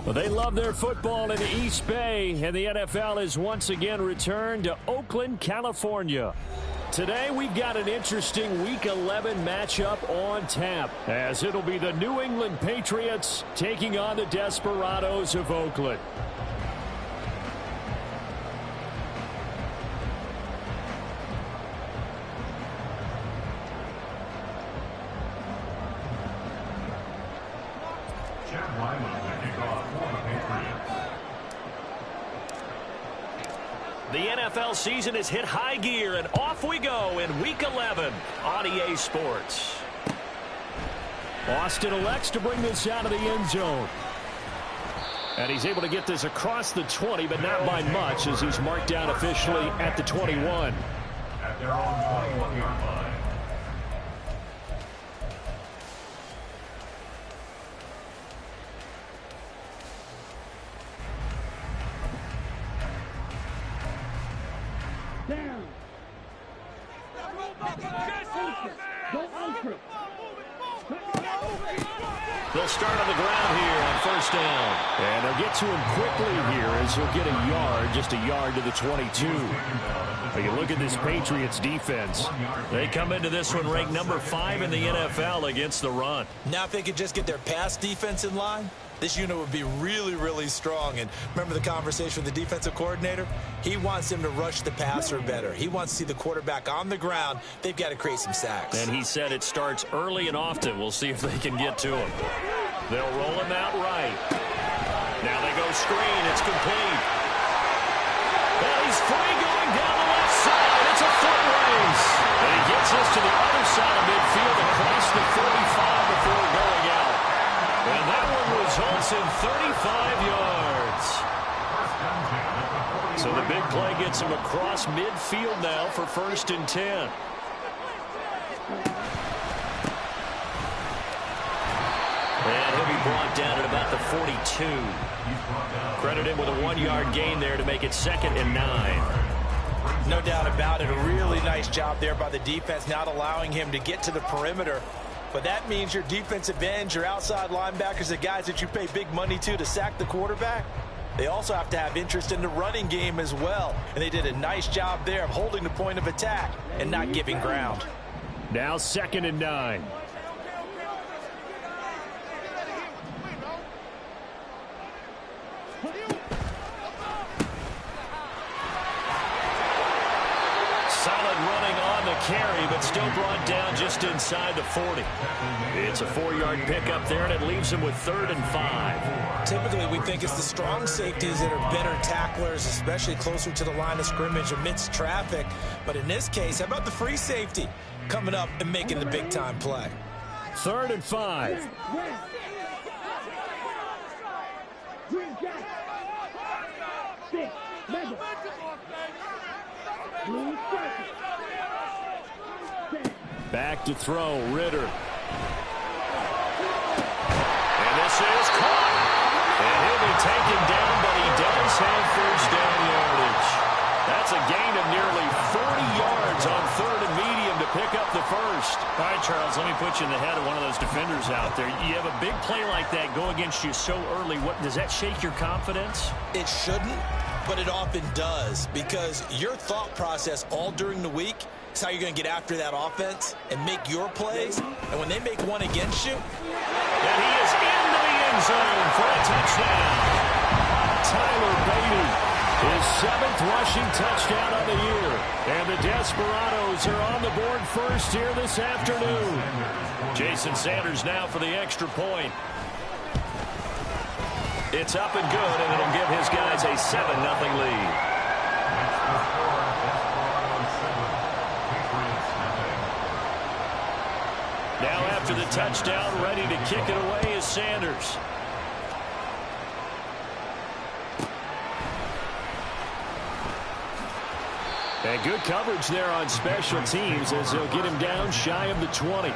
Well, they love their football in the East Bay, and the NFL has once again returned to Oakland, California. Today, we've got an interesting Week 11 matchup on tap, as it'll be the New England Patriots taking on the Desperados of Oakland. The NFL season has hit high gear, and off we go in Week 11 on EA Sports. Austin elects to bring this out of the end zone. And he's able to get this across the 20, but not by much, as he's marked down officially at the 21. At their own 21-yard line. They'll start on the ground here on first down. And they'll get to him quickly here as he'll get a yard, just a yard to the 22. But you look at this Patriots defense. They come into this one ranked number 5 in the NFL against the run. Now if they could just get their pass defense in line, this unit would be really, really strong. And remember the conversation with the defensive coordinator? He wants him to rush the passer better. He wants to see the quarterback on the ground. They've got to create some sacks. And he said it starts early and often. We'll see if they can get to him. They'll roll him out right. Now they go screen. It's complete. Well, he's free going down the left side. It's a foot race. And he gets us to the other side of midfield across the 45 before going out. And that one results in 35 yards. So the big play gets him across midfield now for 1st and 10. And he'll be brought down at about the 42. Credit him with a 1-yard gain there to make it 2nd and 9. No doubt about it. A really nice job there by the defense, not allowing him to get to the perimeter. But that means your defensive ends, your outside linebackers, the guys that you pay big money to sack the quarterback, they also have to have interest in the running game as well. And they did a nice job there of holding the point of attack and not giving ground. Now 2nd and 9. Carry, but still brought down just inside the 40. It's a 4-yard pickup there, and it leaves him with 3rd and 5. Typically, we think it's the strong safeties that are better tacklers, especially closer to the line of scrimmage amidst traffic. But in this case, how about the free safety coming up and making the big-time play? 3rd and 5. Back to throw, Ritter. And this is caught. And he'll be taken down, but he does have 1st down yardage. That's a gain of nearly 40 yards on 3rd and medium to pick up the 1st. All right, Charles, let me put you in the head of one of those defenders out there. You have a big play like that go against you so early. What does that shake your confidence? It shouldn't, but it often does, because your thought process all during the week is how you're going to get after that offense and make your plays. And when they make one against you, and he is into the end zone for a touchdown. Tyler Beatty, his 7th rushing touchdown of the year. And the Desperados are on the board first here this afternoon. Jason Sanders now for the extra point. It's up and good, and it'll give his guys a 7-0 lead. Now after the touchdown, ready to kick it away is Sanders. And good coverage there on special teams as they'll get him down shy of the 20.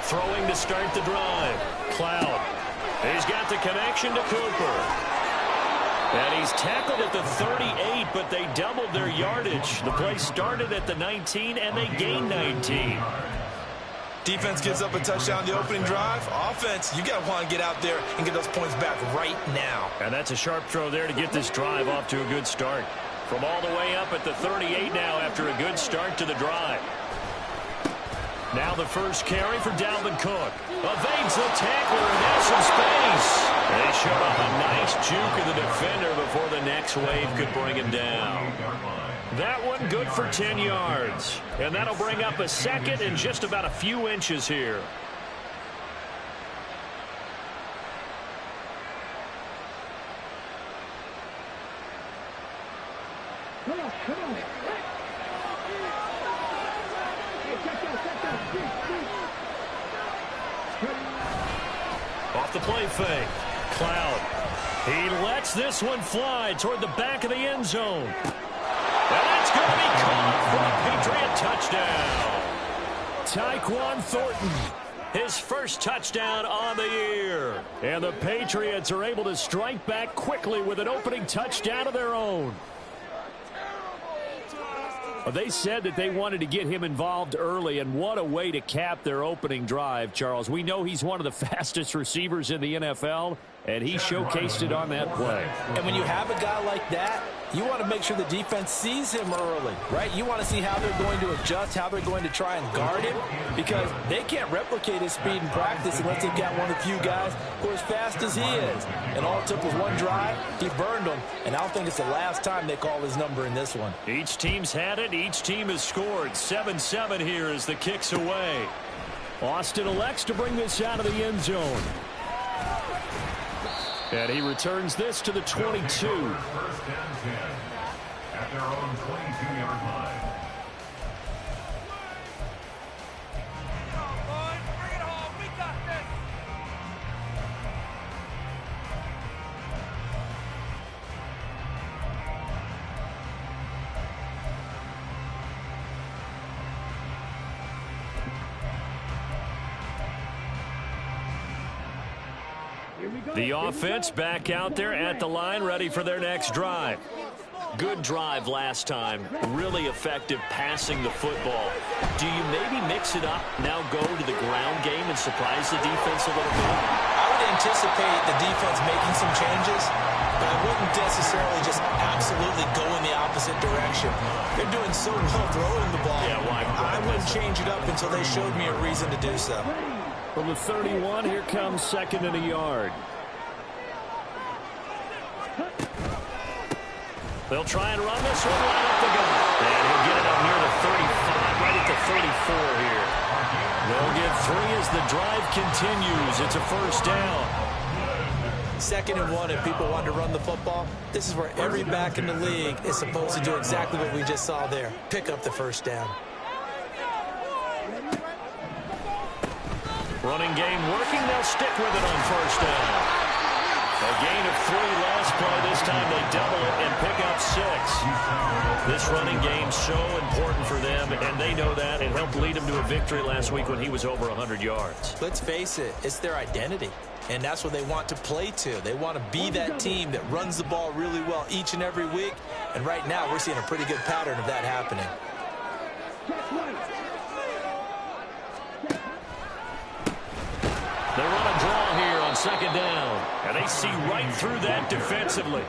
Throwing to start the drive. Cloud. He's got the connection to Cooper. And he's tackled at the 38, but they doubled their yardage. The play started at the 19, and they gained 19. Defense gives up a touchdown the opening drive. Offense, you got to want to get out there and get those points back right now. And that's a sharp throw there to get this drive off to a good start. From all the way up at the 38 now after a good start to the drive. Now the first carry for Dalvin Cook. Evades the tackler and has some space. They showed off a nice juke of the defender before the next wave could bring him down. That one good for 10 yards. And that'll bring up a second and just about a few inches here. Off the play fake. Cloud. He lets this one fly toward the back of the end zone. And that's going to be caught for a Patriot touchdown. Tyquan Thornton, his first touchdown on the year. And the Patriots are able to strike back quickly with an opening touchdown of their own. They said that they wanted to get him involved early, and what a way to cap their opening drive, Charles. We know he's one of the fastest receivers in the NFL, and he showcased it on that play. And when you have a guy like that, you want to make sure the defense sees him early, right? You want to see how they're going to adjust, how they're going to try and guard him, because they can't replicate his speed in practice unless they've got one of the few guys who are as fast as he is. And all it took was one drive. He burned them, and I don't think it's the last time they call his number in this one. Each team's had it. Each team has scored. 7-7 here as the kick's away. Austin elects to bring this out of the end zone. And he returns this to the 22. First and 10 at their own 22-yard line. The offense back out there at the line, ready for their next drive. Good drive last time. Really effective passing the football. Do you maybe mix it up, now go to the ground game and surprise the defense a little bit? I would anticipate the defense making some changes, but I wouldn't necessarily just absolutely go in the opposite direction. They're doing so well throwing the ball. Yeah, why? I wouldn't change it up until they showed me a reason to do so. From the 31, here comes second and a yard. They'll try and run this one right up the gut. And he'll get it up near the 35, right at the 34 here. They'll get 3 as the drive continues. It's a first down. 2nd and 1, if people want to run the football, this is where every back in the league is supposed to do exactly what we just saw there. Pick up the first down. Running game working. They'll stick with it on first down. A gain of 3 last play. This time they double it and pick up 6. This running game so important for them, and they know that. It helped lead them to a victory last week when he was over 100 yards. Let's face it, it's their identity, and that's what they want to play to. They want to be that team that runs the ball really well each and every week, and right now we're seeing a pretty good pattern of that happening. They run a draw here on second down, and they see right through that defensively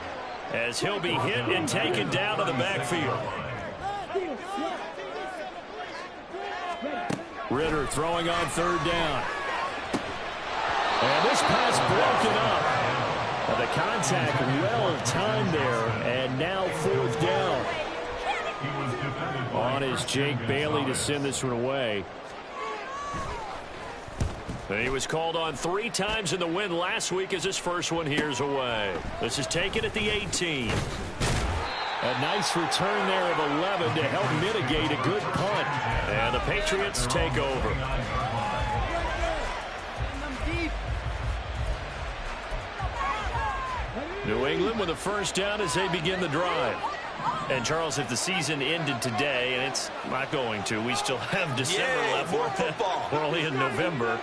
as he'll be hit and taken down to the backfield. Ritter throwing on third down. And this pass broken up. The contact well timed there, and now fourth down. On is Jake Bailey to send this one away. And he was called on 3 times in the win last week as his first one here's away. This is taken at the 18. A nice return there of 11 to help mitigate a good punt. And the Patriots take over. New England with a first down as they begin the drive. And, Charles, if the season ended today, and it's not going to, we still have December left. More football. We're only in November.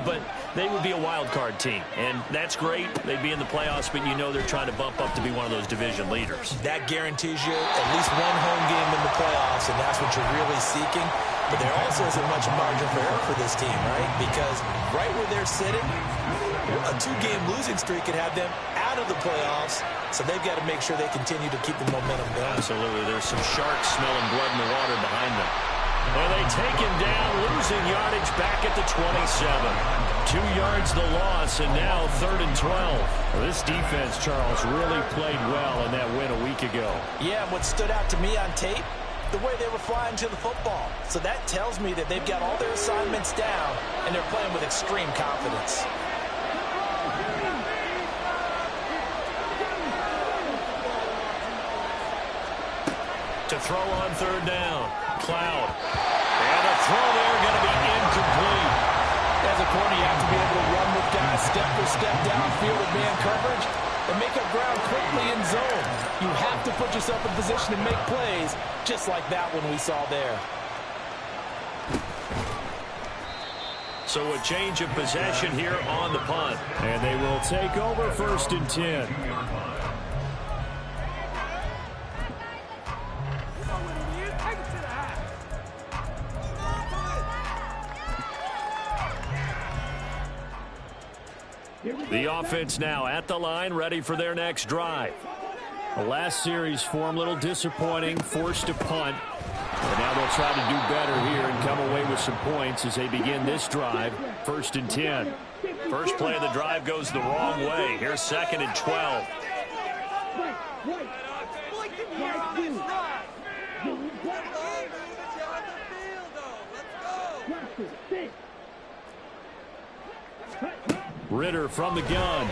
But they would be a wild card team. And that's great. They'd be in the playoffs, but you know they're trying to bump up to be one of those division leaders. That guarantees you at least one home game in the playoffs, and that's what you're really seeking. But there also isn't much margin for error for this team, right? Because right where they're sitting, a 2-game losing streak could have them out of the playoffs, so they've got to make sure they continue to keep the momentum going. Absolutely. There's some sharks smelling blood in the water behind them. Well, they take him down, losing yardage back at the 27. 2 yards the loss, and now 3rd and 12. Well, this defense, Charles, really played well in that win a week ago. Yeah, and what stood out to me on tape, the way they were flying to the football. So that tells me that they've got all their assignments down, and they're playing with extreme confidence. To throw on 3rd down. Cloud. And a throw there going to be incomplete. As a corner, you have to be able to run with guys step for step downfield of man coverage and make up ground quickly in zone. You have to put yourself in position to make plays, just like that one we saw there. So a change of possession here on the punt. And they will take over 1st and 10. The offense now at the line, ready for their next drive. The last series for them, a little disappointing, forced to punt. But now they'll try to do better here and come away with some points as they begin this drive, 1st and 10. First play of the drive goes the wrong way. Here's 2nd and 12. Ritter from the gun.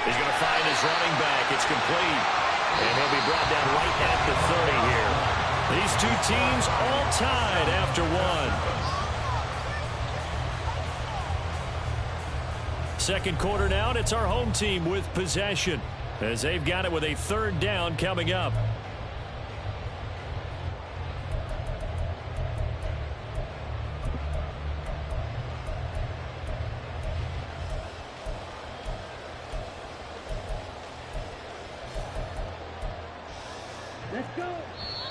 He's going to find his running back. It's complete. And he'll be brought down right at the 30 here. These two teams all tied after one. Second quarter now, and it's our home team with possession as they've got it with a 3rd down coming up.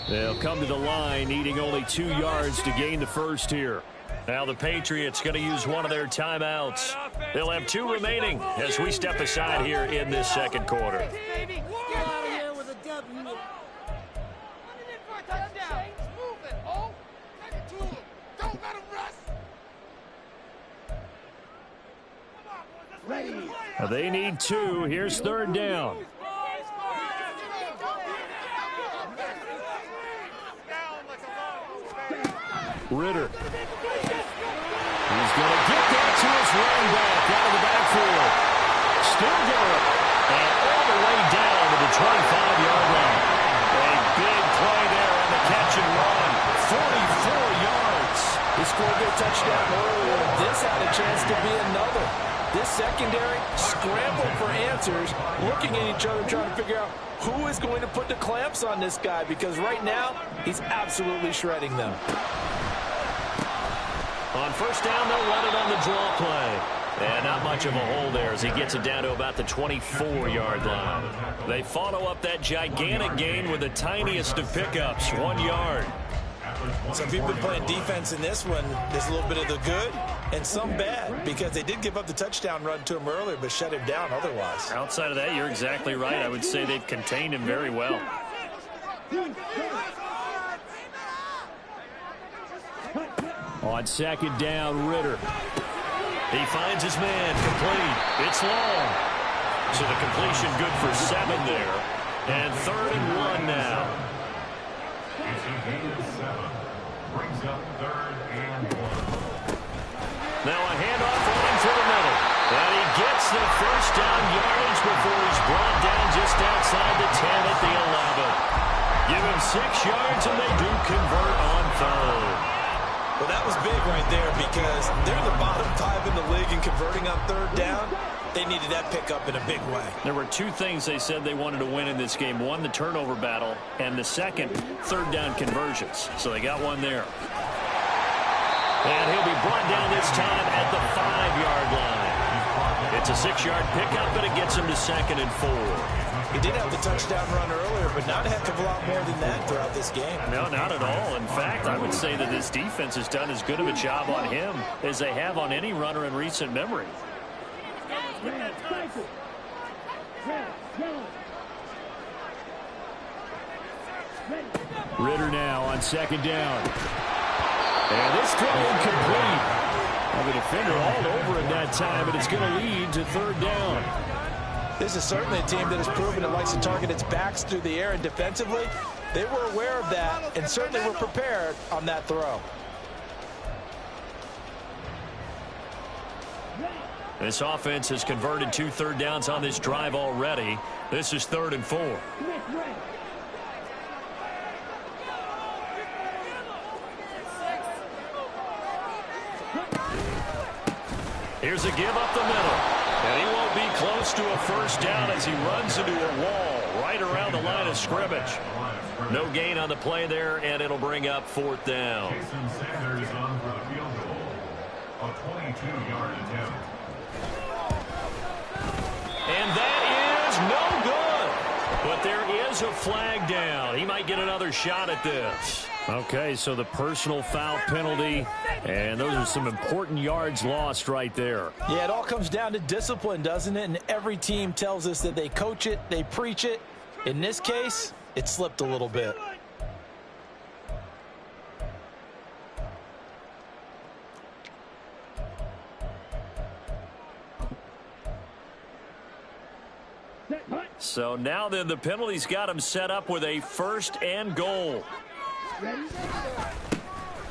They'll come to the line, needing only 2 yards to gain the first here. Now the Patriots going to use one of their timeouts. They'll have 2 remaining as we step aside here in this second quarter. They need 2. Here's 3rd down. Ritter. He's going to get that to his running back out of the backfield. Still going. And all the way down to the 25-yard line. A big play there on the catch and run. 44 yards. He scored their touchdown earlier. This had a chance to be another. This secondary scrambled for answers, looking at each other, trying to figure out who is going to put the clamps on this guy, because right now he's absolutely shredding them. On 1st down, they'll run it on the draw play. And not much of a hole there as he gets it down to about the 24-yard line. They follow up that gigantic gain with the tiniest of pickups, 1 yard. So if you've been playing defense in this one, there's a little bit of the good and some bad, because they did give up the touchdown run to him earlier, but shut him down otherwise. Outside of that, you're exactly right. I would say they've contained him very well. On 2nd down, Ritter. He finds his man, complete. It's long. So the completion good for 7 there. And 3rd and 1 now. Brings up 3rd and 1. Now a handoff running for the middle. And he gets the first down yardage before he's brought down just outside the 10 at the 11. Give him 6 yards and they do convert on 3rd. Well, that was big right there, because they're the bottom 5 in the league in converting on 3rd down. They needed that pickup in a big way. There were two things they said they wanted to win in this game. One, the turnover battle, and the second, third down conversions. So they got one there. And he'll be brought down this time at the 5-yard line. It's a 6-yard pickup, and it gets him to 2nd and 4. He did have the touchdown run earlier, but not a heck of a lot more than that throughout this game. No, not at all. In fact, I would say that this defense has done as good of a job on him as they have on any runner in recent memory. Ritter now on 2nd down. And this throw incomplete. Well, the defender all over it that time, but it's going to lead to 3rd down. This is certainly a team that has proven it likes to target its backs through the air, and defensively, they were aware of that and certainly were prepared on that throw. This offense has converted 2 third downs on this drive already. This is 3rd and 4. Here's a give up the middle. And he won't be close to a 1st down as he runs into a wall right around the line of scrimmage. No gain on the play there, and it'll bring up 4th down. Jason Sanders on for the field goal. A 22-yard attempt. And that is no good. But there is a flag down. He might get another shot at this. Okay, so the personal foul penalty, and those are some important yards lost right there. Yeah, it all comes down to discipline, doesn't it? And every team tells us that they coach it, they preach it. In this case, it slipped a little bit. So now then, the penalty's got him set up with a 1st and goal.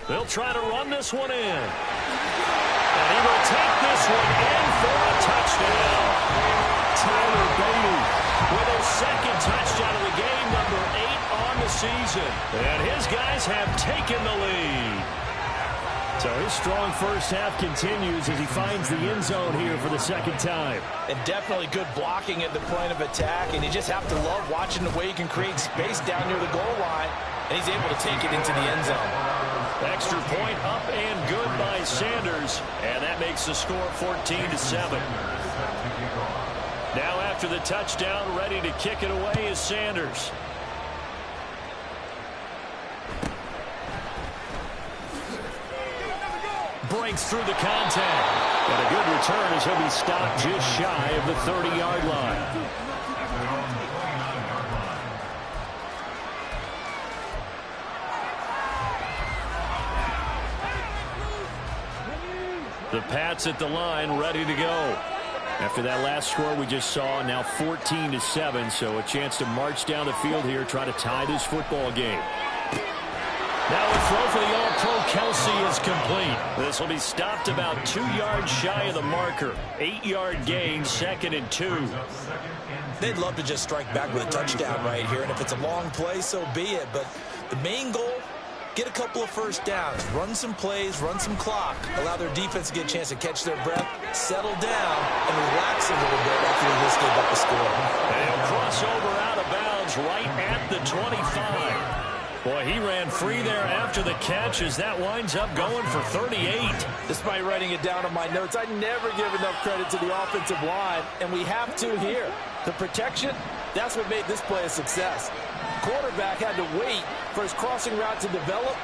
They'll try to run this one in. And he will take this one in for a touchdown. Tyler Beatty with a 2nd touchdown of the game, number 8 on the season. And his guys have taken the lead. So his strong first half continues as he finds the end zone here for the 2nd time. And definitely good blocking at the point of attack, and you just have to love watching the way he can create space down near the goal line, and he's able to take it into the end zone. Extra point up and good by Sanders, and that makes the score 14-7. Now after the touchdown, ready to kick it away is Sanders. Breaks through the contact. And a good return as he'll be stopped just shy of the 30-yard line. The Pats at the line, ready to go. After that last score we just saw, now 14-7, so a chance to march down the field here, try to tie this football game. Now a throw for the All-Pro Kelsey is complete. This will be stopped about 2 yards shy of the marker. 8-yard gain, 2nd and 2. They'd love to just strike back with a touchdown right here, and if it's a long play, so be it. But the main goal, get a couple of 1st downs, run some plays, run some clock, allow their defense to get a chance to catch their breath, settle down, and relax a little bit after they just gave up the score. And he'll cross over out of bounds right at the 25. Boy, he ran free there after the catch as that winds up going for 38. Despite writing it down on my notes, I never give enough credit to the offensive line, and we have to here. The protection, that's what made this play a success. Quarterback had to wait for his crossing route to develop,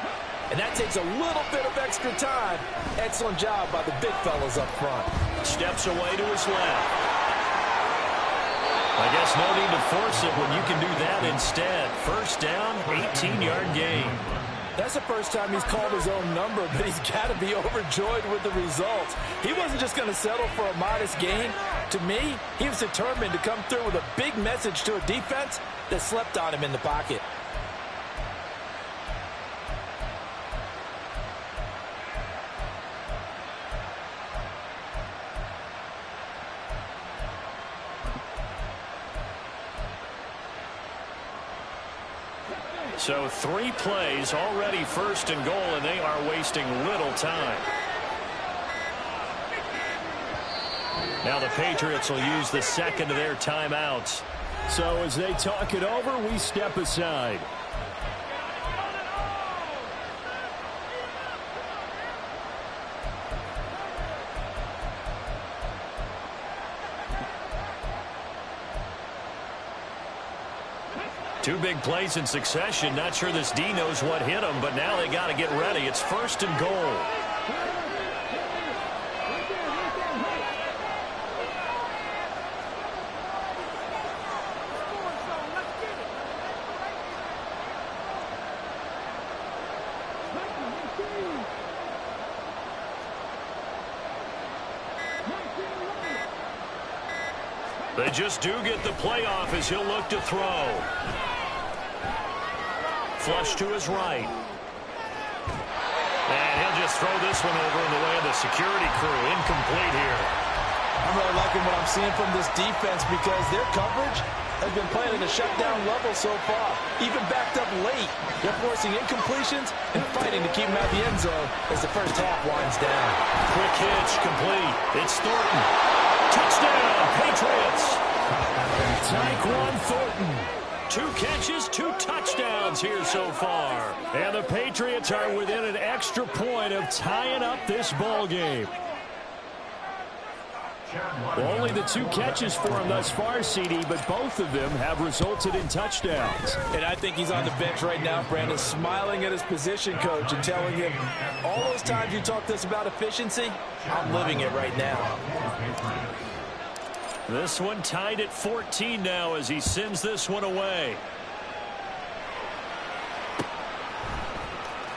and that takes a little bit of extra time. Excellent job by the big fellas up front. Steps away to his left. I guess no need to force it when you can do that instead. 1st down, 18-yard gain. That's the first time he's called his own number, but he's got to be overjoyed with the results. He wasn't just going to settle for a modest gain. To me, he was determined to come through with a big message to a defense that slept on him in the pocket. So 3 plays, already 1st and goal, and they are wasting little time. Now the Patriots will use the second of their timeouts. So as they talk it over, we step aside. Two big plays in succession. Not sure this D knows what hit him, but now they got to get ready. It's 1st and goal. They just do get the playoff as he'll look to throw. Flush to his right. And he'll just throw this one over in the way of the security crew. Incomplete here. I'm really liking what I'm seeing from this defense because their coverage has been playing at a shutdown level so far. Even backed up late. They're forcing incompletions and fighting to keep them out the end zone as the first half winds down. Quick hitch, complete. It's Thornton. Touchdown, Patriots. Tyquan Thornton. 2 catches, 2 touchdowns here so far. And the Patriots are within an extra point of tying up this ball game. Only the 2 catches for him thus far, CD, but both of them have resulted in touchdowns. And I think he's on the bench right now, Brandon, smiling at his position coach and telling him, all those times you talked to us about efficiency, I'm living it right now. This one tied at 14 now as he sends this one away.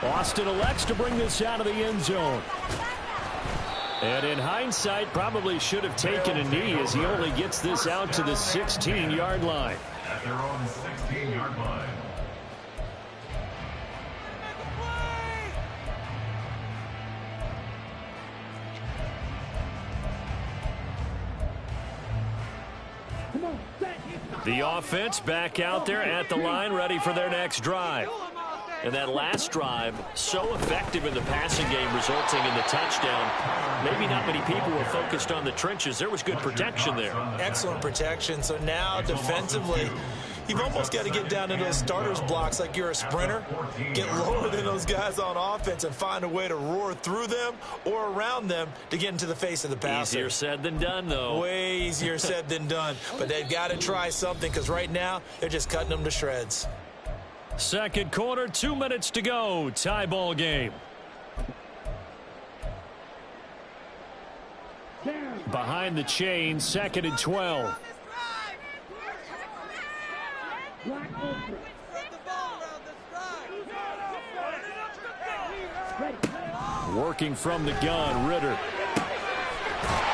Austin elects to bring this out of the end zone. And in hindsight, probably should have taken a knee as he only gets this out to the 16-yard line. At their own 16-yard line. The offense back out there at the line, ready for their next drive. And that last drive, so effective in the passing game, resulting in the touchdown. Maybe not many people were focused on the trenches. There was good protection there. Excellent protection. So now defensively, you've almost got to get down into those starters blocks like you're a sprinter. Get lower than those guys on offense and find a way to roar through them or around them to get into the face of the passer. Easier said than done, though. Way easier said than done. But they've got to try something because right now they're just cutting them to shreds. Second quarter, 2 minutes to go. Tie ball game. Behind the chain, 2nd and 12. Working from the gun, Ritter.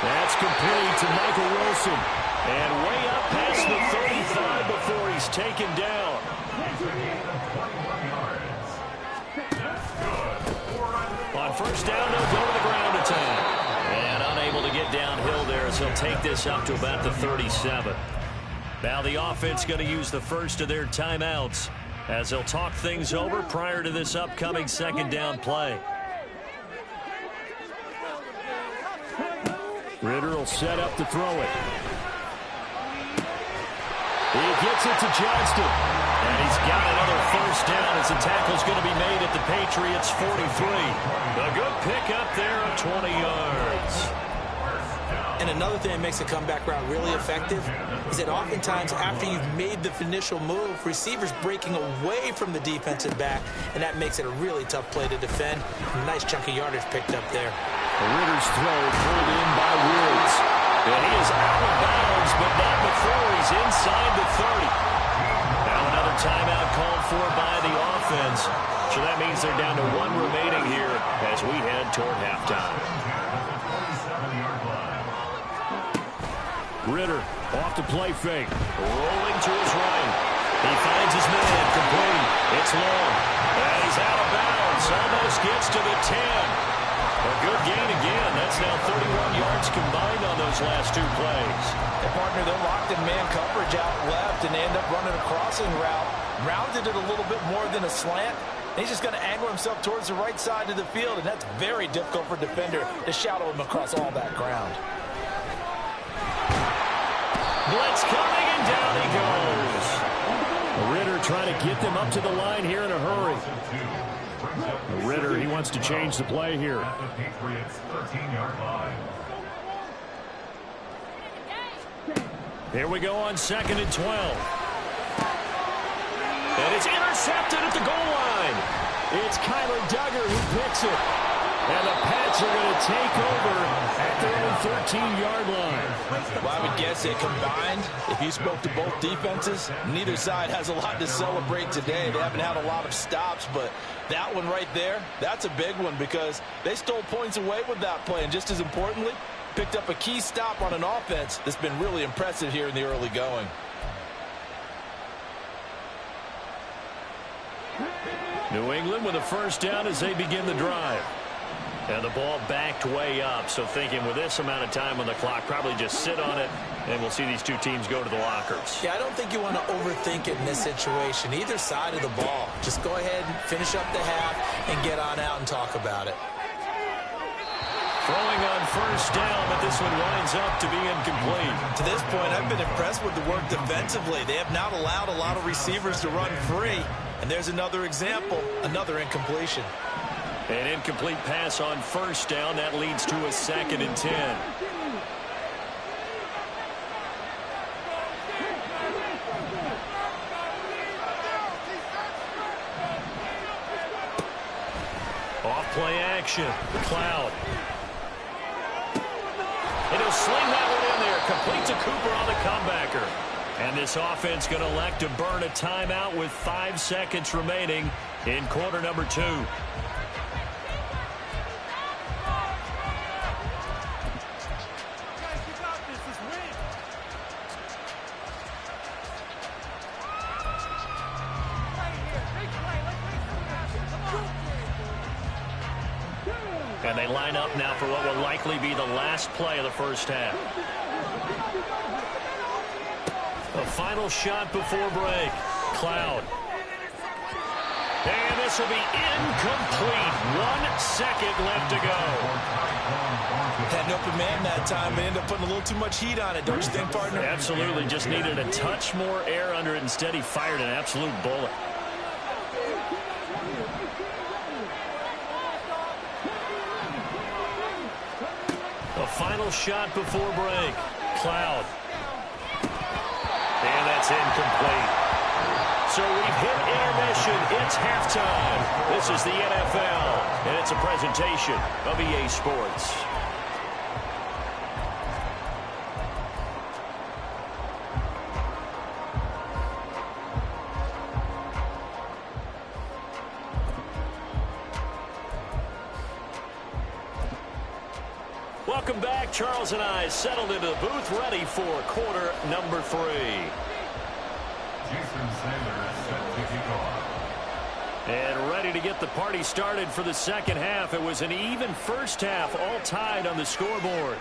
That's complete to Michael Wilson. And way up past the 35 before he's taken down. On first down, they'll go to the ground attack. And unable to get downhill there as he'll take this up to about the 37. Now the offense going to use the first of their timeouts as they'll talk things over prior to this upcoming second down play. Ritter will set up to throw it. He gets it to Johnston. And he's got another first down as the tackle's going to be made at the Patriots' 43. A good pickup there of 20 yards. And another thing that makes a comeback route really effective is that oftentimes after you've made the initial move, receivers breaking away from the defensive back, and that makes it a really tough play to defend. A nice chunk of yardage picked up there. Ritter's throw pulled in by Woods. And he is out of bounds, but not before he's inside the 30. Now another timeout called for by the offense. So that means they're down to 1 remaining here as we head toward halftime. Ritter off the play fake. Rolling to his right. He finds his man complete. It's long. And he's out of bounds. Almost gets to the 10. A good gain again. That's now 31 yards combined on those last 2 plays. And partner, they're locked in man coverage out left, and they end up running a crossing route. Rounded it a little bit more than a slant. And he's just going to angle himself towards the right side of the field, and that's very difficult for a defender to shadow him across all that ground. Blitz coming, and down he goes. Ritter trying to get them up to the line here in a hurry. Ritter, he wants to change the play here. At the Patriots' 13-yard line. Here we go on 2nd and 12. And it's intercepted at the goal line. It's Kyler Duggar who picks it. And the Pats are going to take over at their own 13-yard line. Well, I would guess it combined. If you spoke to both defenses, neither side has a lot to celebrate today. They haven't had a lot of stops, but that one right there, that's a big one because they stole points away with that play. And just as importantly, picked up a key stop on an offense that's been really impressive here in the early going. New England with a first down as they begin the drive. And the ball backed way up, so thinking with this amount of time on the clock, probably just sit on it, and we'll see these two teams go to the lockers. Yeah, I don't think you want to overthink it in this situation, either side of the ball. Just go ahead and finish up the half and get on out and talk about it. Throwing on first down, but this one winds up to be incomplete. To this point, I've been impressed with the work defensively. They have not allowed a lot of receivers to run free. And there's another example, another incompletion. An incomplete pass on first down. That leads to a 2nd and 10. Off-play action. Cloud. And he'll sling that one in there. Complete to Cooper on the comebacker. And this offense going to elect to burn a timeout with 5 seconds remaining in quarter number 2. And they line up now for what will likely be the last play of the first half. A final shot before break. Cloud. And this will be incomplete. 1 second left to go. Had an open man that time, but ended up putting a little too much heat on it, don't you think, partner? Absolutely. Just needed a touch more air under it. Instead, he fired an absolute bullet. A final shot before break. Cloud. And that's incomplete. So we've hit intermission. It's halftime. This is the NFL, and it's a presentation of EA Sports. Welcome back. Charles and I settled into the booth, ready for quarter number 3. Jason Sanders set to kick off. And ready to get the party started for the second half. It was an even first half, all tied on the scoreboard.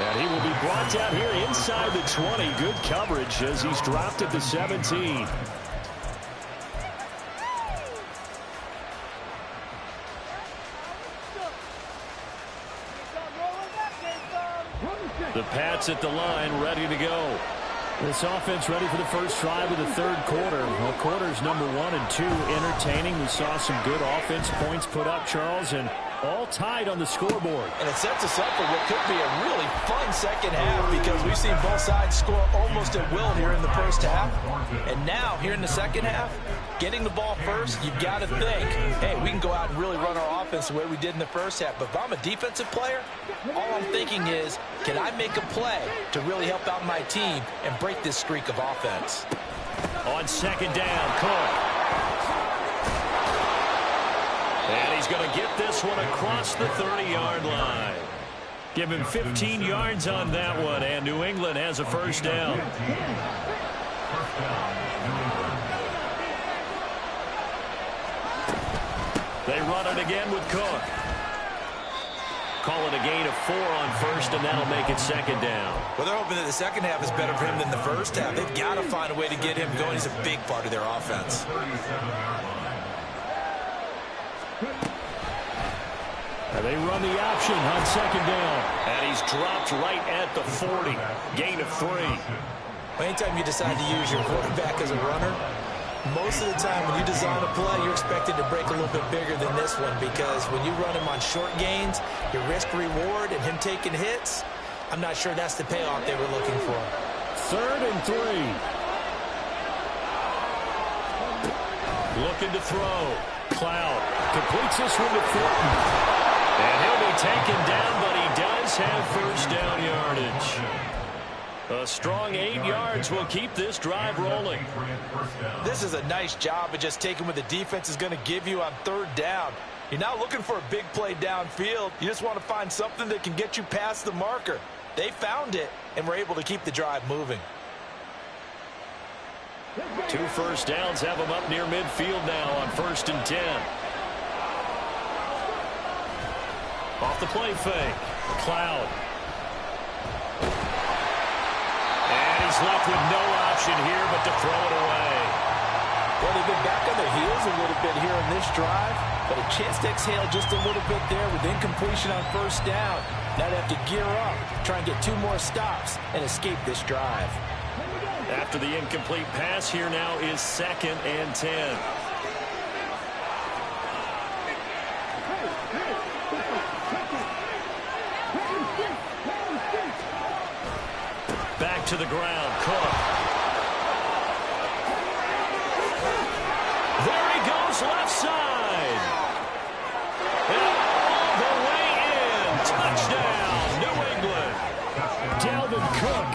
And he will be brought down here inside the 20. Good coverage as he's dropped at the 17. The Pats at the line, ready to go. This offense ready for the first drive of the third quarter. Well, quarters number 1 and 2 entertaining. We saw some good offense points put up, Charles, and all tied on the scoreboard. And it sets us up for what could be a really fun second half because we've seen both sides score almost at will here in the first half. And now, here in the second half, getting the ball first, you've got to think, hey, we can go out and really run our offense the way we did in the first half. But if I'm a defensive player, all I'm thinking is, can I make a play to really help out my team and break this streak of offense? On second down, Cook. And he's going to get this one across the 30-yard line. Give him 15 yards on that one, and New England has a first down. They run it again with Cook. Call it a gain of 4 on first, and that'll make it second down. Well, they're hoping that the second half is better for him than the first half. They've got to find a way to get him going. He's a big part of their offense. And they run the option on second down. And he's dropped right at the 40. Gain of 3. Anytime you decide to use your quarterback as a runner, most of the time when you design a play, you're expected to break a little bit bigger than this one, because when you run him on short gains, your risk-reward and him taking hits, I'm not sure that's the payoff they were looking for. 3rd and 3. Looking to throw. Cloud completes this one to Thornton. And he'll be taken down, but he does have first down yardage. A strong 8 yards will keep this drive rolling. This is a nice job of just taking what the defense is going to give you on 3rd down. You're not looking for a big play downfield. You just want to find something that can get you past the marker. They found it and were able to keep the drive moving. 2 first downs have them up near midfield now on 1st and 10. Off the play fake. Cloud. And he's left with no option here but to throw it away. Well, they've been back on their heels a little bit here on this drive, but a chance to exhale just a little bit there with incompletion on 1st down. Now they have to gear up, try and get 2 more stops, and escape this drive. After the incomplete pass, here now is 2nd and 10. Back to the ground, Cook. There he goes, left side. And all the way in. Touchdown, New England. Dalvin Cook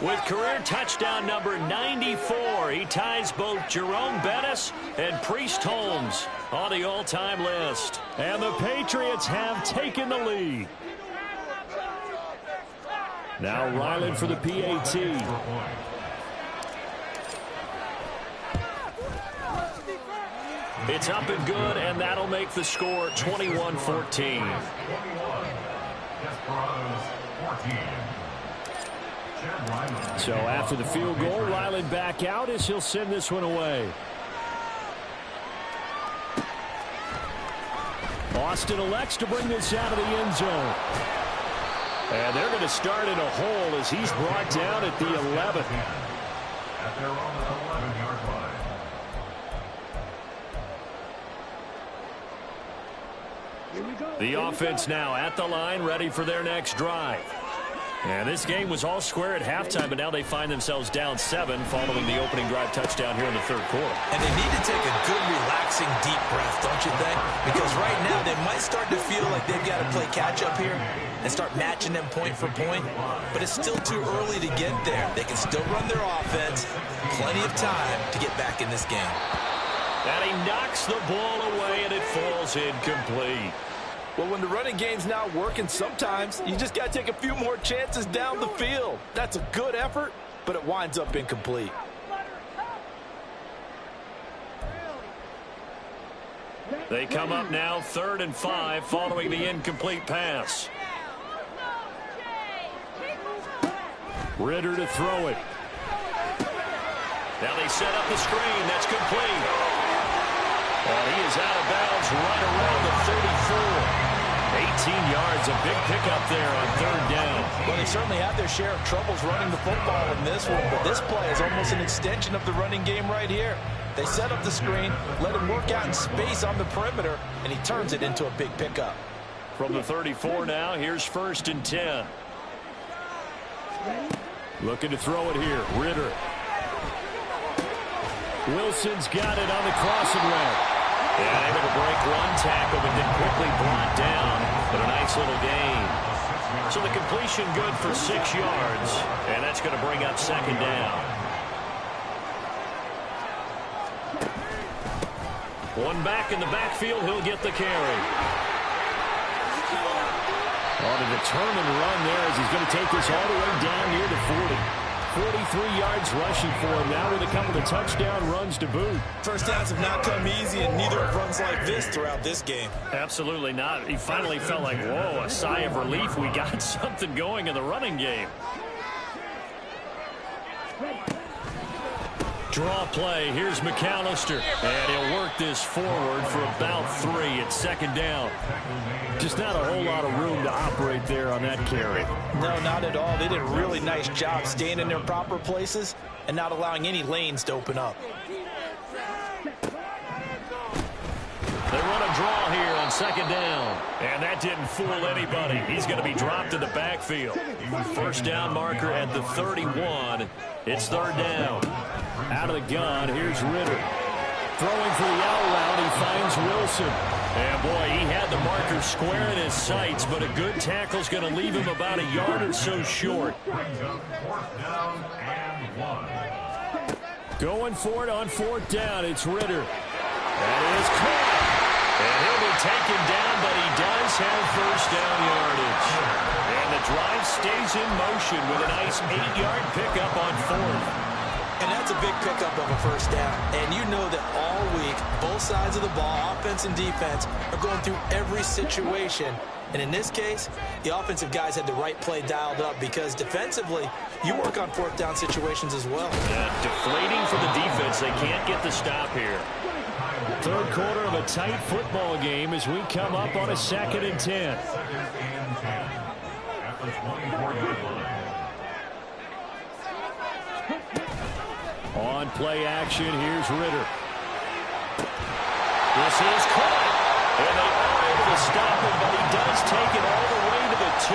with career touchdown number 94. He ties both Jerome Bettis and Priest Holmes on the all-time list. And the Patriots have taken the lead. Now Ryland for the PAT. It's up and good, and that'll make the score 21-14. So after the field goal, Ryland back out as he'll send this one away. Austin elects to bring this out of the end zone. And they're going to start in a hole as he's brought down at the 11th. At their own 11-yard line. The offense now at the line, ready for their next drive. And this game was all square at halftime, but now they find themselves down 7 following the opening drive touchdown here in the 3rd quarter. And they need to take a good, relaxing, deep breath, don't you think? Because right now they might start to feel like they've got to play catch-up here and start matching them point for point. But it's still too early to get there. They can still run their offense. Plenty of time to get back in this game. And he knocks the ball away, and it falls incomplete. Well, when the running game's not working, sometimes you just got to take a few more chances down the field. That's a good effort, but it winds up incomplete. They come up now 3rd and 5 following the incomplete pass. Ritter to throw it. Now they set up the screen. That's complete. And he is out of bounds right around the 34. 18 yards, a big pickup there on 3rd down. Well, they certainly had their share of troubles running the football in this one, but this play is almost an extension of the running game right here. They set up the screen, let him work out in space on the perimeter, and he turns it into a big pickup. From the 34 now, here's 1st and 10. Looking to throw it here, Ritter. Wilson's got it on the crossing route. Yeah, able to break one tackle, but then quickly brought down. But a nice little gain. So the completion good for 6 yards. And that's going to bring up 2nd down. One back in the backfield, he'll get the carry. On a determined run there as he's going to take this all the way down near the 40. 43 yards rushing for him now with a couple of touchdown runs to boot. First downs have not come easy, and neither have runs like this throughout this game. Absolutely not. He finally felt like, whoa, a sigh of relief. We got something going in the running game. Draw play. Here's McAllister. And he'll work this forward for about 3. It's second down. Just not a whole lot of room to operate there on that carry. No, not at all. They did a really nice job staying in their proper places and not allowing any lanes to open up. They run a draw here on second down. And that didn't fool anybody. He's going to be dropped in the backfield. First down marker at the 31. It's third down. Out of the gun, here's Ritter. Throwing for the out route, he finds Wilson. And boy, he had the marker square in his sights, but a good tackle's going to leave him about a yard or so short. Going for it on fourth down, it's Ritter. That is caught. And he'll be taken down, but he does have first down yardage. And the drive stays in motion with a nice 8-yard pickup on fourth. And that's a big pickup of a first down. And you know that all week, both sides of the ball, offense and defense, are going through every situation. And in this case, the offensive guys had the right play dialed up because defensively, you work on fourth down situations as well. Yeah, deflating for the defense. They can't get the stop here. Third quarter of a tight football game as we come up on a 2nd and 10. On play action, here's Ritter. This is caught. And they are able to stop him, but he does take it all the way to the 2.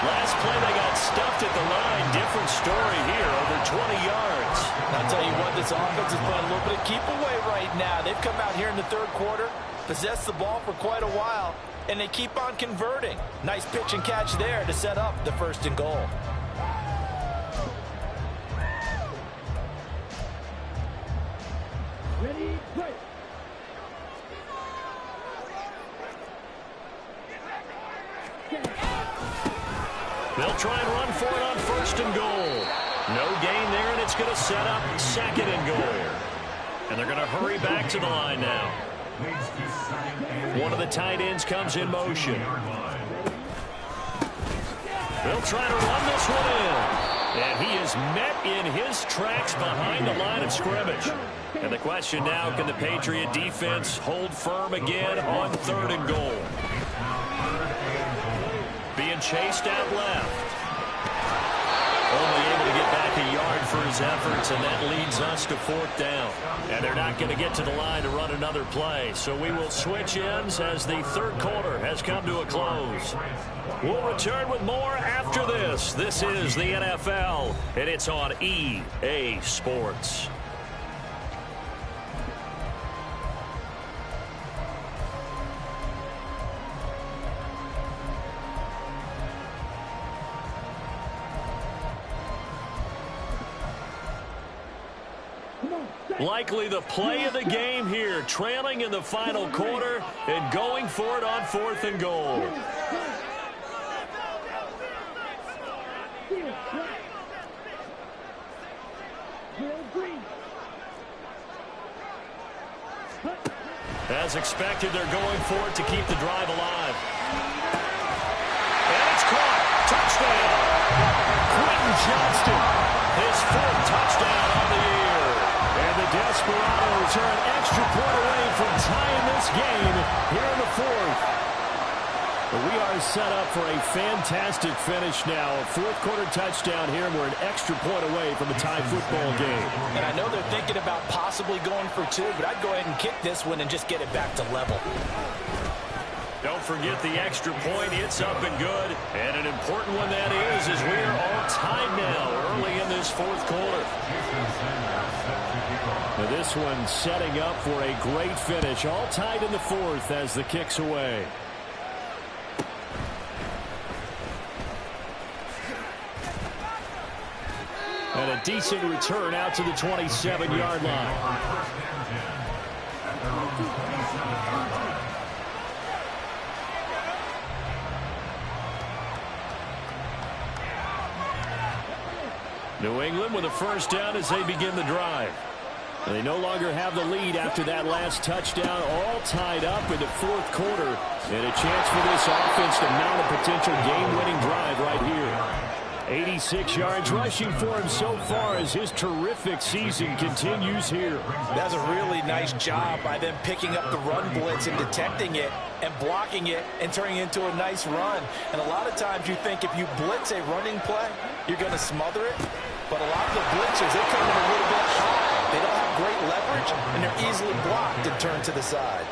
Last play, they got stuffed at the line. Different story here, over 20 yards. I'll tell you what, this offense is playing a little bit of keep away right now. They've come out here in the third quarter, possessed the ball for quite a while, and they keep on converting. Nice pitch and catch there to set up the first and goal. Ready, play. They'll try and run for it on first and goal. No gain there, and it's going to set up second and goal. And they're going to hurry back to the line now. One of the tight ends comes in motion. They'll try to run this one in. And he is met in his tracks behind the line of scrimmage. And the question now, can the Patriot defense hold firm again on third and goal? Being chased out left. Only able to get back a yard for his efforts, and that leads us to fourth down. And they're not going to get to the line to run another play. So we will switch ends as the third quarter has come to a close. We'll return with more after this. This is the NFL, and it's on EA Sports. Likely the play of the game here, trailing in the final quarter and going for it on fourth and goal. As expected, they're going for it to keep the drive alive. And it's caught. Touchdown. Quentin Johnston, his 4th touchdown on the year. And the Desperados are an extra point away from tying this game here in the 4th. But we are set up for a fantastic finish now. A 4th quarter touchdown here, and we're an extra point away from a tie football game. And I know they're thinking about possibly going for 2, but I'd go ahead and kick this one and just get it back to level. Don't forget the extra point. It's up and good. And an important one that is, as we are all tied now early in this 4th quarter. Now this one setting up for a great finish. All tied in the 4th as the kick's away. And a decent return out to the 27-yard line. New England with a first down as they begin the drive. And they no longer have the lead after that last touchdown, all tied up in the 4th quarter. And a chance for this offense to mount a potential game-winning drive right here. 86 yards rushing for him so far as his terrific season continues here. That's a really nice job by them picking up the run blitz and detecting it and blocking it and turning it into a nice run. And a lot of times you think if you blitz a running play, you're going to smother it. But a lot of the blitzers, they come in a little bit high. They don't have great leverage, and they're easily blocked and turned to the side.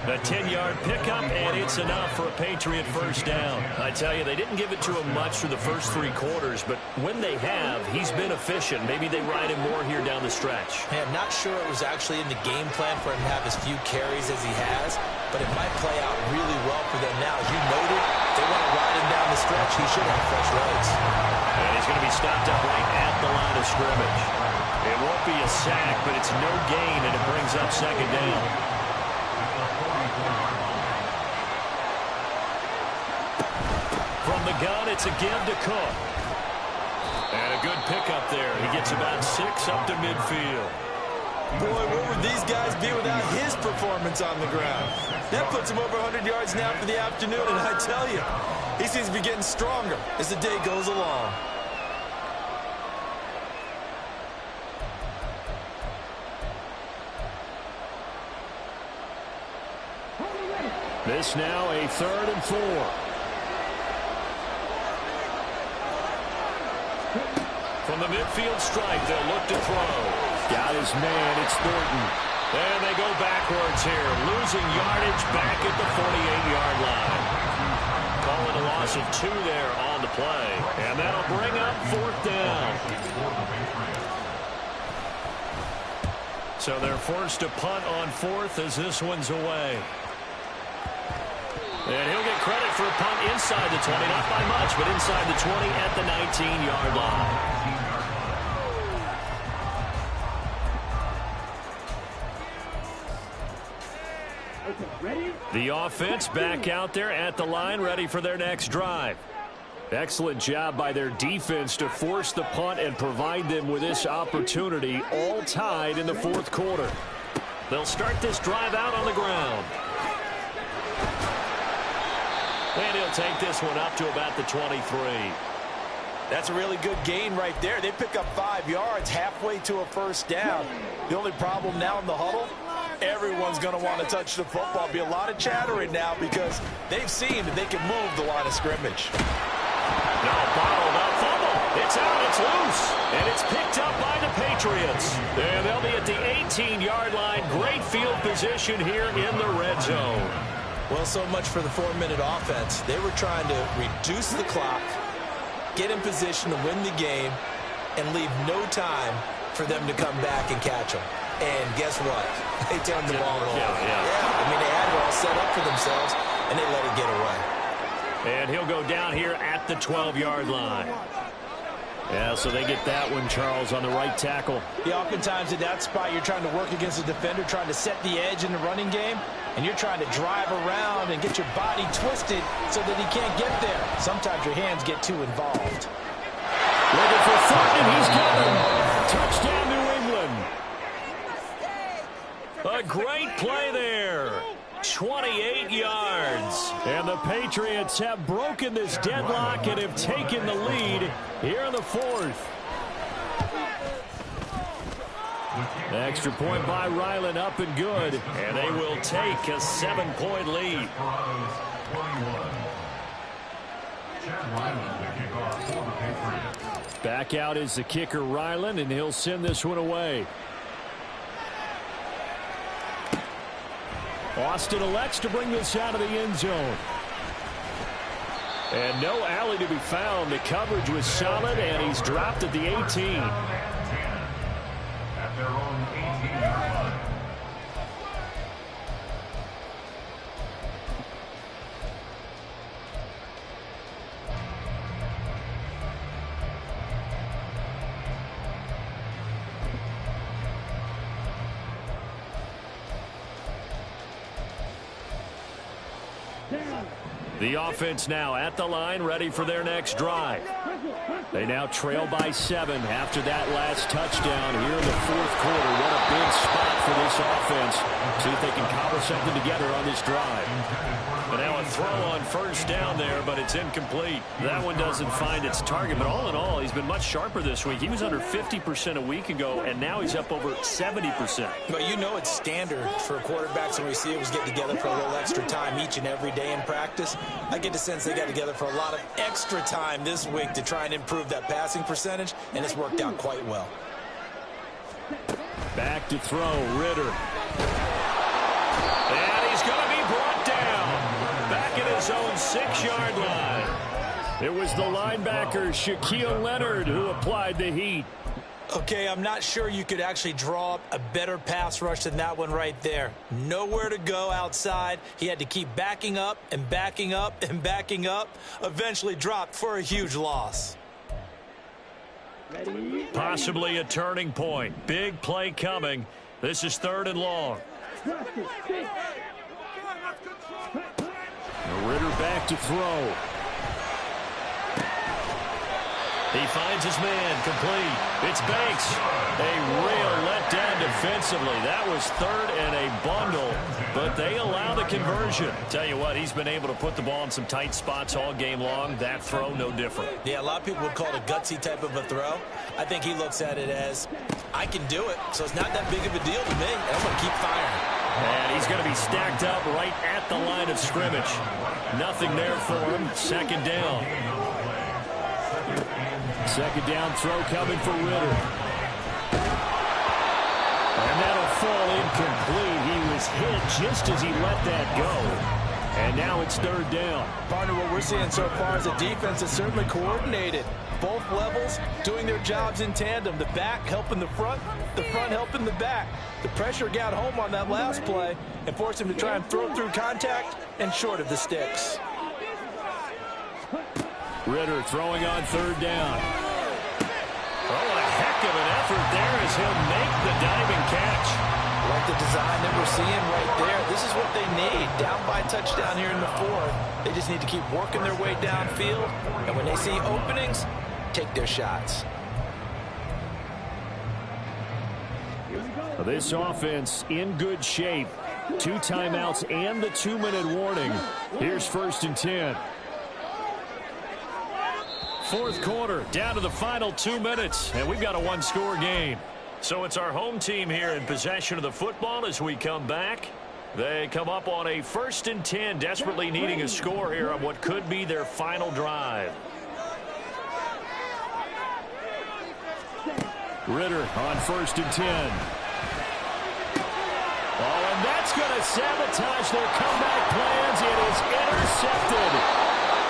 A 10-yard pickup, and it's enough for a Patriot first down. I tell you, they didn't give it to him much through the first 3 quarters, but when they have, he's been efficient. Maybe they ride him more here down the stretch. Hey, I'm not sure it was actually in the game plan for him to have as few carries as he has, but it might play out really well for them now. As you noted, if they want to ride him down the stretch, he should have fresh legs. And he's going to be stopped up right at the line of scrimmage. It won't be a sack, but it's no gain, and it brings up second down. From the gun, it's a give to Cook. And a good pickup there. He gets about 6 up to midfield. Boy, what would these guys be without his performance on the ground? That puts him over 100 yards now for the afternoon, and I tell you, he seems to be getting stronger as the day goes along. This now a 3rd and 4. From the midfield stripe, they'll look to throw. Got his man, it's Thornton. And they go backwards here, losing yardage back at the 48-yard line. Calling a loss of 2 there on the play. And that'll bring up 4th down. So they're forced to punt on 4th as this one's away. And he'll get credit for a punt inside the 20, not by much, but inside the 20 at the 19-yard line. The offense back out there at the line, ready for their next drive. Excellent job by their defense to force the punt and provide them with this opportunity, all tied in the 4th quarter. They'll start this drive out on the ground. And he'll take this one up to about the 23. That's a really good gain right there. They pick up 5 yards halfway to a first down. The only problem now in the huddle, everyone's going to want to touch the football. Be a lot of chattering now because they've seen that they can move the line of scrimmage. No, bottled up fumble. It's out, it's loose, and it's picked up by the Patriots. And they'll be at the 18-yard line. Great field position here in the red zone. Well, so much for the 4-minute offense. They were trying to reduce the clock, get in position to win the game, and leave no time for them to come back and catch them. And guess what? They turned the ball over. Yeah. I mean, they had it all set up for themselves, and they let it get away. And he'll go down here at the 12-yard line. Yeah, so they get that one, Charles, on the right tackle. Yeah, oftentimes at that spot, you're trying to work against a defender, trying to set the edge in the running game, and you're trying to drive around and get your body twisted so that he can't get there. Sometimes your hands get too involved. Looking for Thornton, he's got him. Touchdown, New England. A great play there. 28 yards. And the Patriots have broken this deadlock and have taken the lead here in the 4th. Extra point by Ryland, up and good. And they will take a 7-point lead. Back out is the kicker, Ryland, and he'll send this one away. Austin elects to bring this out of the end zone. And no alley to be found. The coverage was solid, and he's dropped at the 18. At their own 18-yard line. The offense now at the line, ready for their next drive. They now trail by 7 after that last touchdown here in the 4th quarter. What a big spot for this offense. See if they can cobble something together on this drive. And now a throw on first down there, but it's incomplete. That one doesn't find its target, but all in all, he's been much sharper this week. He was under 50% a week ago, and now he's up over 70%. But you know it's standard for quarterbacks and receivers get together for a little extra time each and every day in practice. I get the sense they got together for a lot of extra time this week to try and improve that passing percentage, and it's worked out quite well. Back to throw, Ritter. And he's going to be brought down. Back at his own 6-yard line. It was the linebacker, Shaquille Leonard, who applied the heat. Okay, I'm not sure you could actually draw up a better pass rush than that one right there. Nowhere to go outside. He had to keep backing up and backing up and backing up. Eventually dropped for a huge loss. Possibly a turning point. Big play coming. This is 3rd and long. Ritter back to throw. He finds his man, complete. It's Banks. A real letdown defensively. That was 3rd and a bundle, but they allow the conversion. Tell you what, he's been able to put the ball in some tight spots all game long. That throw, no different. Yeah, a lot of people would call it a gutsy type of a throw. I think he looks at it as, I can do it, so it's not that big of a deal to me. I'm going to keep firing. And he's going to be stacked up right at the line of scrimmage. Nothing there for him. 2nd down. 2nd down throw coming for Ritter. And that'll fall incomplete. He was hit just as he let that go. And now it's 3rd down. Partner, what we're seeing so far is a defense that's certainly coordinated. Both levels doing their jobs in tandem. The back helping the front helping the back. The pressure got home on that last play and forced him to try and throw through contact and short of the sticks. Ritter throwing on 3rd down. Oh, what a heck of an effort there as he'll make the diving catch. Like the design that we're seeing right there. This is what they need. Down by a touchdown here in the 4th. They just need to keep working their way downfield. And when they see openings, take their shots. This offense in good shape. 2 timeouts and the 2-minute warning. Here's 1st and 10. 4th quarter, down to the final 2 minutes, and we've got a 1-score game. So it's our home team here in possession of the football as we come back. They come up on a 1st and 10, desperately needing a score here on what could be their final drive. Ritter on 1st and 10. Oh, and that's going to sabotage their comeback plans. It is intercepted.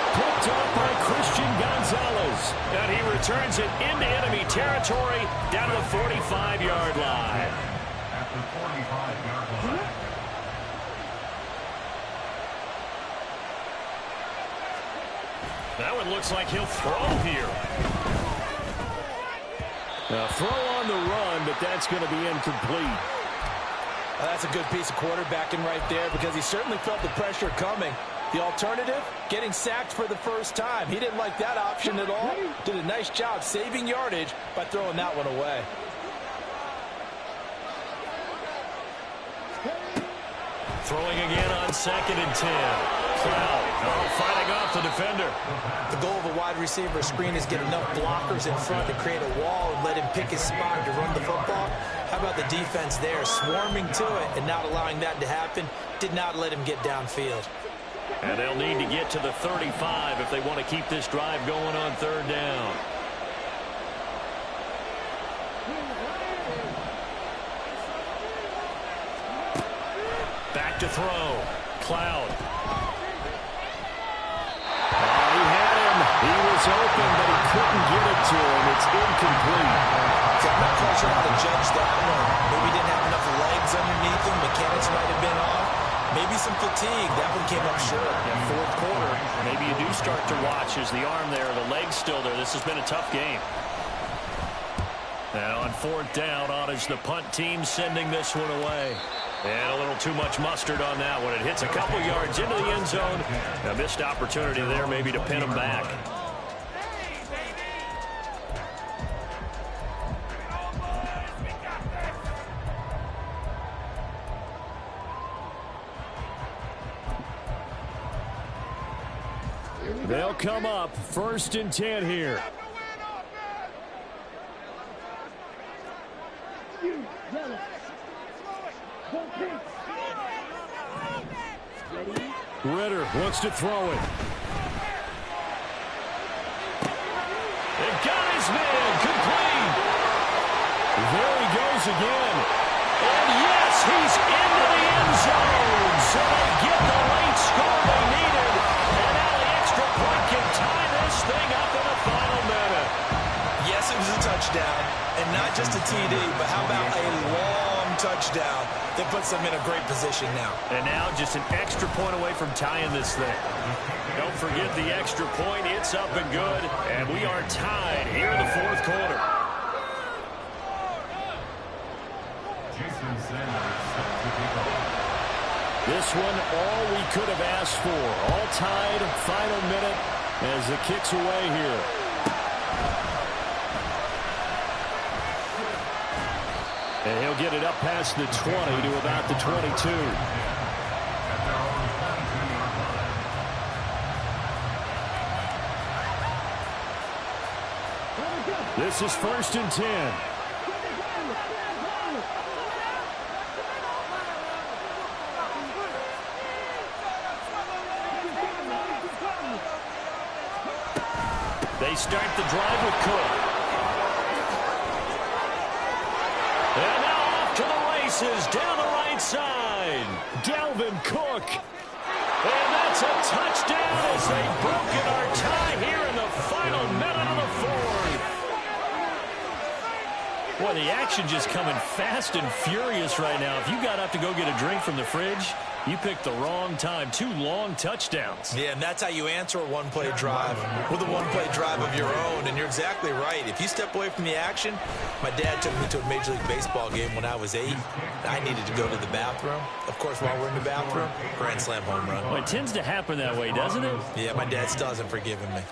Picked off by Christian Gonzalez. And he returns it into enemy territory down to the 45-yard line. At the 45-yard line. That one looks like he'll throw here. A throw on the run, but that's going to be incomplete. That's a good piece of quarterbacking right there because he certainly felt the pressure coming. The alternative, getting sacked for the first time. He didn't like that option at all. Did a nice job saving yardage by throwing that one away. Throwing again on 2nd and 10. Cloud fighting off the defender. The goal of a wide receiver screen is get enough blockers in front to create a wall and let him pick his spot to run the football. How about the defense there, swarming to it and not allowing that to happen? Did not let him get downfield. And they'll need to get to the 35 if they want to keep this drive going on 3rd down. Back to throw. Cloud. He had him. He was open, but he couldn't get it to him. It's incomplete. So I'm not quite sure how to judge that one. Maybe he didn't have enough legs underneath him. Mechanics might have been off. Maybe some fatigue. That one came up short. In 4th quarter, maybe you do start to watch as the arm there, the leg's still there. This has been a tough game. And on 4th down, on is the punt team sending this one away. And a little too much mustard on that one. It hits a couple yards into the end zone. A missed opportunity there maybe to pin them back. They'll come up 1st and 10 here. Ritter wants to throw it. They got his man complete. There he goes again. And yes, he's into the end zone. So they get the late score they needed. And now the extra point can tie this thing up in the final minute. Yes, it was a touchdown. And not just a TD, but how about a long touchdown that puts them in a great position now. And now just an extra point away from tying this thing. Don't forget the extra point. It's up and good. And we are tied here in the 4th quarter. This one, all we could have asked for. All tied, final minute as it kicks away here. And he'll get it up past the 20 to about the 22. This is 1st and 10. They start the drive with Cook. And now off to the races down the right side. Dalvin Cook. And that's a touchdown as they've broken our tie here in the final minute of the 4th. Boy, the action just coming fast and furious right now. If you got up to go get a drink from the fridge, you picked the wrong time. 2 long touchdowns. Yeah, and that's how you answer a one-play drive with a one-play drive of your own. And you're exactly right. If you step away from the action, my dad took me to a Major League Baseball game when I was 8. I needed to go to the bathroom. Of course, while we're in the bathroom, grand slam home run. Well, it tends to happen that way, doesn't it? Yeah, my dad still hasn't forgiven me.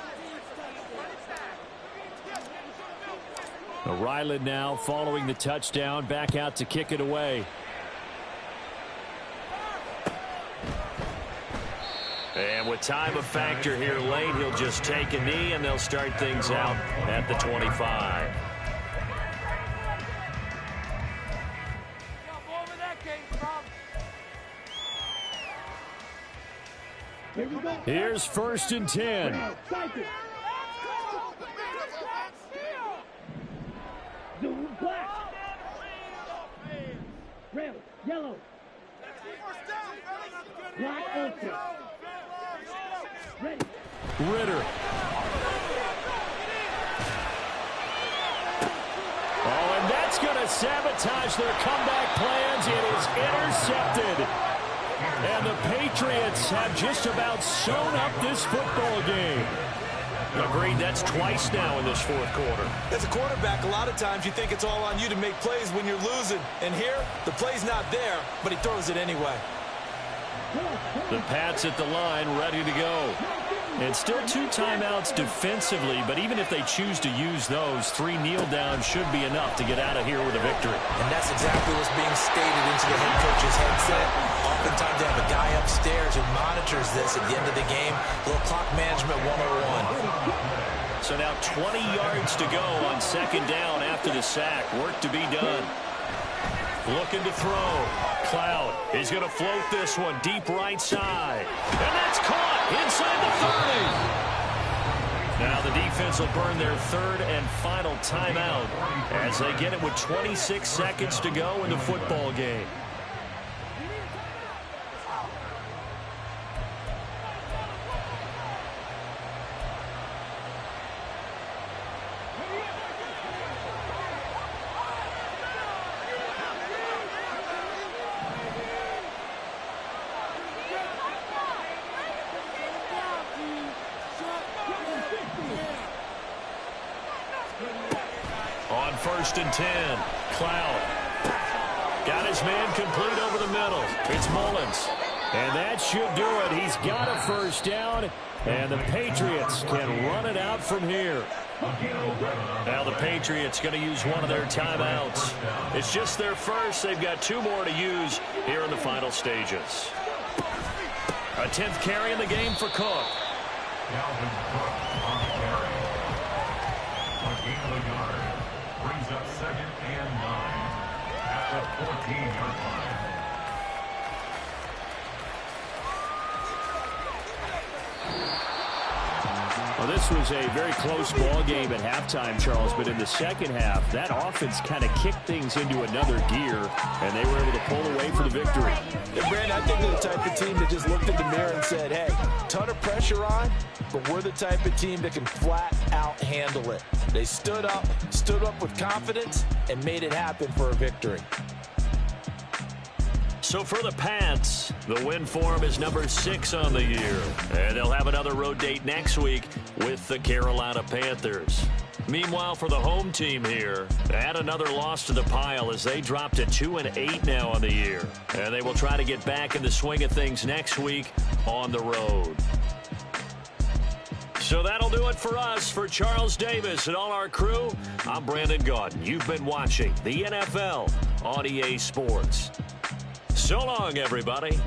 Ryland now following the touchdown, back out to kick it away. And with time a factor here late, he'll just take a knee and they'll start things out at the 25. Here's 1st and 10. Red, yellow. Black, ultra. Ready. Ritter. Oh, and that's going to sabotage their comeback plans. It is intercepted. And the Patriots have just about sewn up this football game. Agreed, that's twice now in this 4th quarter. As a quarterback, a lot of times you think it's all on you to make plays when you're losing. And here, the play's not there, but he throws it anyway. The Pats at the line, ready to go. And still 2 timeouts defensively, but even if they choose to use those, 3 kneel downs should be enough to get out of here with a victory. And that's exactly what's being stated into the head coach's headset. Oftentimes they have a guy upstairs who monitors this at the end of the game. A little clock management 101. So now 20 yards to go on 2nd down after the sack. Work to be done. Looking to throw. Cloud is going to float this one deep right side. And that's caught inside the 30. Now the defense will burn their 3rd and final timeout as they get it with 26 seconds to go in the football game. On 1st and 10, Cloud got his man complete over the middle. It's Mullins, and that should do it. He's got a 1st down, and the Patriots can run it out from here. Now the Patriots going to use one of their timeouts. It's just their first. They've got 2 more to use here in the final stages. A 10th carry in the game for Cook. Dalvin Cook on the carry. A gain of a yard. Brings up 2nd and 9 at the 14-yard line. Well, this was a very close ball game at halftime, Charles, but in the second half, that offense kind of kicked things into another gear, and they were able to pull away for the victory. And Brand, I think they're the type of team that just looked in the mirror and said, hey, ton of pressure on, but we're the type of team that can flat out handle it. They stood up with confidence, and made it happen for a victory. So for the Pats, the win form is number 6 on the year. And they'll have another road date next week with the Carolina Panthers. Meanwhile, for the home team here, add another loss to the pile as they drop to 2-8 now on the year. And they will try to get back in the swing of things next week on the road. So that'll do it for us. For Charles Davis and all our crew, I'm Brandon Gaudin. You've been watching the NFL on EA Sports. So long, everybody.